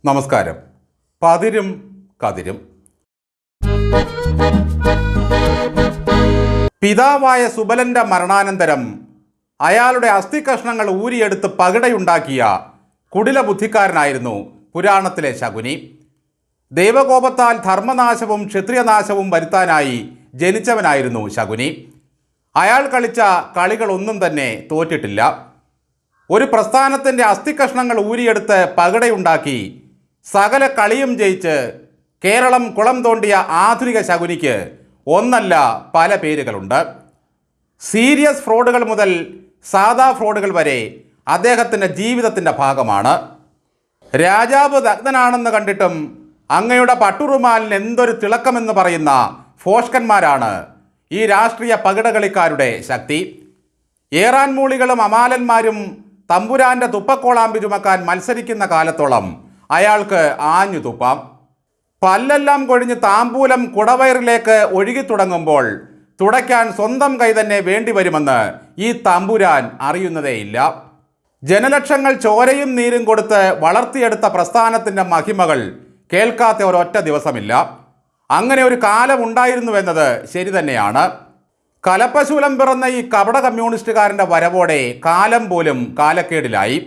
നമസ്കാരം. പതിരും കതിരും. പിതാവായ സുബലന്റെ മരണാനന്തരം അയാളുടെ അസ്ഥികഷ്ണങ്ങൾ ഊരിയെടുത്ത് പകിടയുണ്ടാക്കിയ കുടില ബുദ്ധിക്കാരനായിരുന്നു പുരാണത്തിലെ ശകുനി. ദൈവകോപത്താൽ ധർമ്മനാശവും ക്ഷത്രിയനാശവും വരുത്താനായി ജനിച്ചവനായിരുന്നു ശകുനി. അയാൾ കളിച്ച കളികളൊന്നും തന്നെ തോറ്റിട്ടില്ല. ഒരു പ്രസ്ഥാനത്തിൻ്റെ അസ്ഥികഷ്ണങ്ങൾ ഊരിയെടുത്ത് പകിടയുണ്ടാക്കി സകല കളിയും ജയിച്ച് കേരളം കുളം തോണ്ടിയ ആധുനിക ശകുനിക്ക് ഒന്നല്ല പല പേരുകളുണ്ട്. സീരിയസ് ഫ്രോഡുകൾ മുതൽ സാധാ ഫ്രോഡുകൾ വരെ അദ്ദേഹത്തിൻ്റെ ജീവിതത്തിൻ്റെ ഭാഗമാണ്. രാജാവ് നഗ്നനാണെന്ന് കണ്ടിട്ടും അങ്ങയുടെ പട്ടുറുമാലിന് എന്തൊരു തിളക്കമെന്ന് പറയുന്ന ഫോഷ്കന്മാരാണ് ഈ രാഷ്ട്രീയ പകിടകളിക്കാരുടെ ശക്തി. ഏറാൻ മൂളികളും അമാലന്മാരും തമ്പുരാൻ്റെ തുപ്പക്കോളാമ്പി ചുമക്കാൻ മത്സരിക്കുന്ന കാലത്തോളം അയാൾക്ക് ആഞ്ഞു തുപ്പാം. പല്ലെല്ലാം കൊഴിഞ്ഞ് താമ്പൂലം കുടവയറിലേക്ക് ഒഴുകി തുടങ്ങുമ്പോൾ തുടയ്ക്കാൻ സ്വന്തം കൈ തന്നെ വേണ്ടിവരുമെന്ന് ഈ തമ്പുരാൻ അറിയുന്നതേയില്ല. ജനലക്ഷങ്ങൾ ചോരയും നീരും കൊടുത്ത് വളർത്തിയെടുത്ത പ്രസ്ഥാനത്തിൻ്റെ മഹിമകൾ കേൾക്കാത്ത ഒരൊറ്റ ദിവസമില്ല. അങ്ങനെ ഒരു കാലം ഉണ്ടായിരുന്നുവെന്നത് ശരി തന്നെയാണ്. കലപ്പശൂലം പിറന്ന ഈ കപട കമ്മ്യൂണിസ്റ്റുകാരൻ്റെ വരവോടെ കാലം പോലും കാലക്കേടിലായി.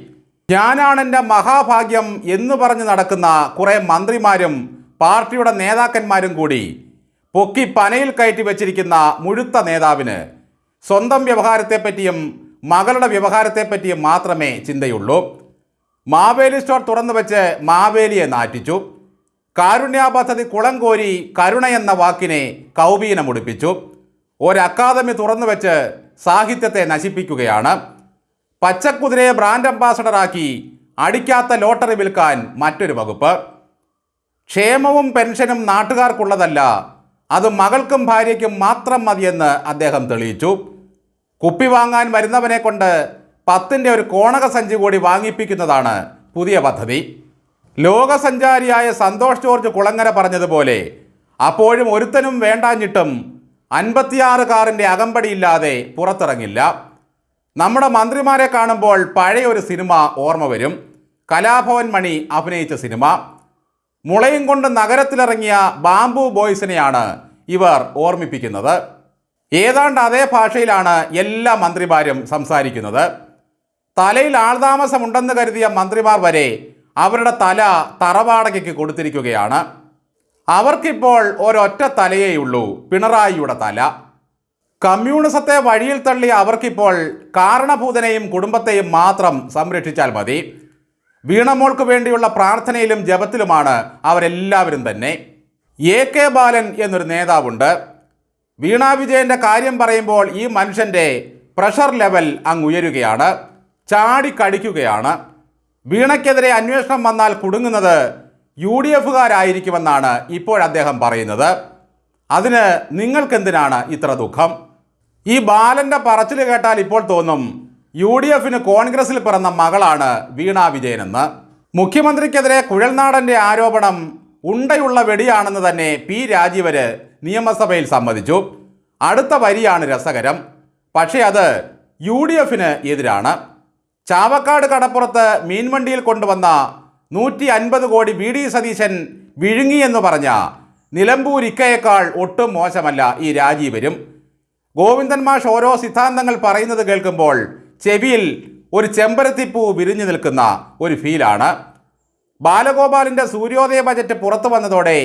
ഞാനാണെൻ്റെ മഹാഭാഗ്യം എന്ന് പറഞ്ഞ് നടക്കുന്ന കുറേ മന്ത്രിമാരും പാർട്ടിയുടെ നേതാക്കന്മാരും കൂടി പൊക്കി പനയിൽ കയറ്റി വെച്ചിരിക്കുന്ന മുഴുത്ത നേതാവിന് സ്വന്തം വ്യവഹാരത്തെപ്പറ്റിയും മകളുടെ വ്യവഹാരത്തെപ്പറ്റിയും മാത്രമേ ചിന്തയുള്ളൂ. മാവേലി സ്റ്റോർ തുറന്നു വെച്ച് മാവേലിയെ നാറ്റിച്ചു. കാരുണ്യ പദ്ധതി കുളം കോരി കരുണ എന്ന വാക്കിനെ കൗബീനമുടിപ്പിച്ചു. ഒരു അക്കാദമി തുറന്നു വെച്ച് സാഹിത്യത്തെ നശിപ്പിക്കുകയാണ്. പച്ചക്കുതിരയെ ബ്രാൻഡ് അംബാസഡറാക്കി അടിക്കാത്ത ലോട്ടറി വിൽക്കാൻ മറ്റൊരു വകുപ്പ്. ക്ഷേമവും പെൻഷനും നാട്ടുകാർക്കുള്ളതല്ല, അത് മകൾക്കും ഭാര്യയ്ക്കും മാത്രം മതിയെന്ന് അദ്ദേഹം തെളിയിച്ചു. കുപ്പി വാങ്ങാൻ വരുന്നവനെ കൊണ്ട് 10ൻ്റെ ഒരു കോണക സഞ്ചി കൂടി വാങ്ങിപ്പിക്കുന്നതാണ് പുതിയ പദ്ധതി. ലോകസഞ്ചാരിയായ സന്തോഷ് ജോർജ് കുളങ്ങര പറഞ്ഞതുപോലെ അപ്പോഴും ഒരുത്തനും വേണ്ടാഞ്ഞിട്ടും 56 കാറിൻ്റെ അകമ്പടിയില്ലാതെ പുറത്തിറങ്ങില്ല. നമ്മുടെ മന്ത്രിമാരെ കാണുമ്പോൾ പഴയ ഒരു സിനിമ ഓർമ്മ വരും. കലാഭവൻ മണി അഭിനയിച്ച സിനിമ. മുളയും കൊണ്ട് നഗരത്തിലിറങ്ങിയ ബാംബു ബോയ്സിനെയാണ് ഇവർ ഓർമ്മിപ്പിക്കുന്നത്. ഏതാണ്ട് അതേ ഭാഷയിലാണ് എല്ലാ മന്ത്രിമാരും സംസാരിക്കുന്നത്. തലയിൽ ആൾതാമസമുണ്ടെന്ന് കരുതിയ മന്ത്രിമാർ വരെ അവരുടെ തല തറവാടകയ്ക്ക് കൊടുത്തിരിക്കുകയാണ്. അവർക്കിപ്പോൾ ഒരൊറ്റ തലയേയുള്ളൂ, പിണറായിയുടെ തല. കമ്മ്യൂണിസത്തെ വഴിയിൽ തള്ളിയ അവർക്കിപ്പോൾ കാരണഭൂതനെയും കുടുംബത്തെയും മാത്രം സംരക്ഷിച്ചാൽ മതി. വീണമോൾക്ക് വേണ്ടിയുള്ള പ്രാർത്ഥനയിലും ജപത്തിലുമാണ് അവരെല്ലാവരും തന്നെ. AK ബാലൻ എന്നൊരു നേതാവുണ്ട്. വീണ വിജയൻ്റെ കാര്യം പറയുമ്പോൾ ഈ മനുഷ്യൻ്റെ പ്രഷർ ലെവൽ അങ്ങ് ഉയരുകയാണ്, ചാടിക്കടിക്കുകയാണ്. വീണയ്ക്കെതിരെ അന്വേഷണം വന്നാൽ കുടുങ്ങുന്നത് UDFകാരായിരിക്കുമെന്നാണ് ഇപ്പോൾ അദ്ദേഹം പറയുന്നത്. അതിന് നിങ്ങൾക്കെന്തിനാണ് ഇത്ര ദുഃഖം? ഈ ബാലൻ്റെ പറച്ചിൽ കേട്ടാൽ ഇപ്പോൾ തോന്നും UDFന് കോൺഗ്രസിൽ പിറന്ന മകളാണ് വീണ വിജയനെന്ന്. മുഖ്യമന്ത്രിക്കെതിരെ കുഴൽനാടൻ്റെ ആരോപണം ഉണ്ടയുള്ള വെടിയാണെന്ന് തന്നെ P രാജീവര് നിയമസഭയിൽ സമ്മതിച്ചു. അടുത്ത വരിയാണ് രസകരം. പക്ഷേ അത് UDFന് എതിരാണ്. ചാവക്കാട് കടപ്പുറത്ത് മീൻവണ്ടിയിൽ കൊണ്ടുവന്ന 150 കോടി VD സതീശൻ വിഴുങ്ങിയെന്ന് പറഞ്ഞ നിലമ്പൂർ ഇക്കയേക്കാൾ ഒട്ടും മോശമല്ല ഈ രാജീവരും. ഗോവിന്ദൻ മാഷ് ഓരോ സിദ്ധാന്തങ്ങൾ പറയുന്നത് കേൾക്കുമ്പോൾ ചെവിയിൽ ഒരു ചെമ്പരത്തിപ്പൂ വിരിഞ്ഞു നിൽക്കുന്ന ഒരു ഫീലാണ്. ബാലഗോപാലിൻ്റെ സൂര്യോദയ ബജറ്റ് പുറത്തു വന്നതോടെ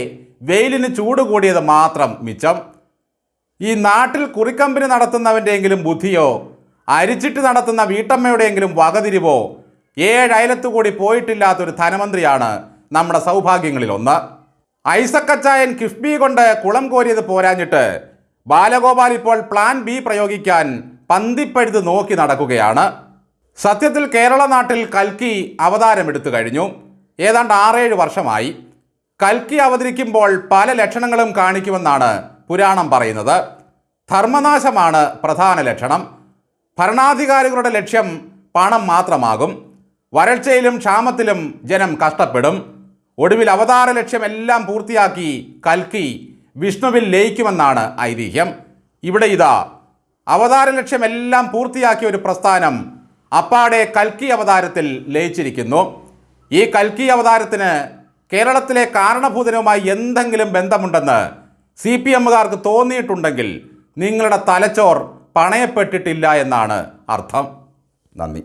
വെയിലിന് ചൂട് കൂടിയത് മാത്രം മിച്ചം. ഈ നാട്ടിൽ കുറിക്കമ്പനി നടത്തുന്നവൻ്റെയെങ്കിലും ബുദ്ധിയോ അരിച്ചിട്ട് നടത്തുന്ന വീട്ടമ്മയുടെയെങ്കിലും വകതിരിവോ 7 അയലത്തു കൂടി പോയിട്ടില്ലാത്തൊരു ധനമന്ത്രിയാണ് നമ്മുടെ സൗഭാഗ്യങ്ങളിലൊന്ന്. ഐസക്കച്ചായൻ കിഫ്ബി കൊണ്ട് കുളം കോരിയത് പോരാഞ്ഞിട്ട് ബാലഗോപാൽ ഇപ്പോൾ പ്ലാൻ B പ്രയോഗിക്കാൻ പന്തിപ്പഴുത് നോക്കി നടക്കുകയാണ്. സത്യത്തിൽ കേരള നാട്ടിൽ കൽക്കി അവതാരമെടുത്തു കഴിഞ്ഞു. ഏതാണ്ട് 6-7 വർഷമായി. കൽക്കി അവതരിക്കുമ്പോൾ പല ലക്ഷണങ്ങളും കാണിക്കുമെന്നാണ് പുരാണം പറയുന്നത്. ധർമ്മനാശമാണ് പ്രധാന ലക്ഷണം. ഭരണാധികാരികളുടെ ലക്ഷ്യം പണം മാത്രമാകും. വരൾച്ചയിലും ക്ഷാമത്തിലും ജനം കഷ്ടപ്പെടും. ഒടുവിൽ അവതാര ലക്ഷ്യമെല്ലാം പൂർത്തിയാക്കി കൽക്കി വിഷ്ണുവിൽ ലയിക്കുമെന്നാണ് ഐതിഹ്യം. ഇവിടെ ഇതാ അവതാര ലക്ഷ്യമെല്ലാം പൂർത്തിയാക്കിയ ഒരു പ്രസ്ഥാനം അപ്പാടെ കൽക്കി അവതാരത്തിൽ ലയിച്ചിരിക്കുന്നു. ഈ കൽക്കി അവതാരത്തിന് കേരളത്തിലെ കാരണഭൂതനുമായി എന്തെങ്കിലും ബന്ധമുണ്ടെന്ന് CPMകാർക്ക് തോന്നിയിട്ടുണ്ടെങ്കിൽ നിങ്ങളുടെ തലച്ചോർ പണയപ്പെട്ടിട്ടില്ല എന്നാണ് അർത്ഥം. നന്ദി.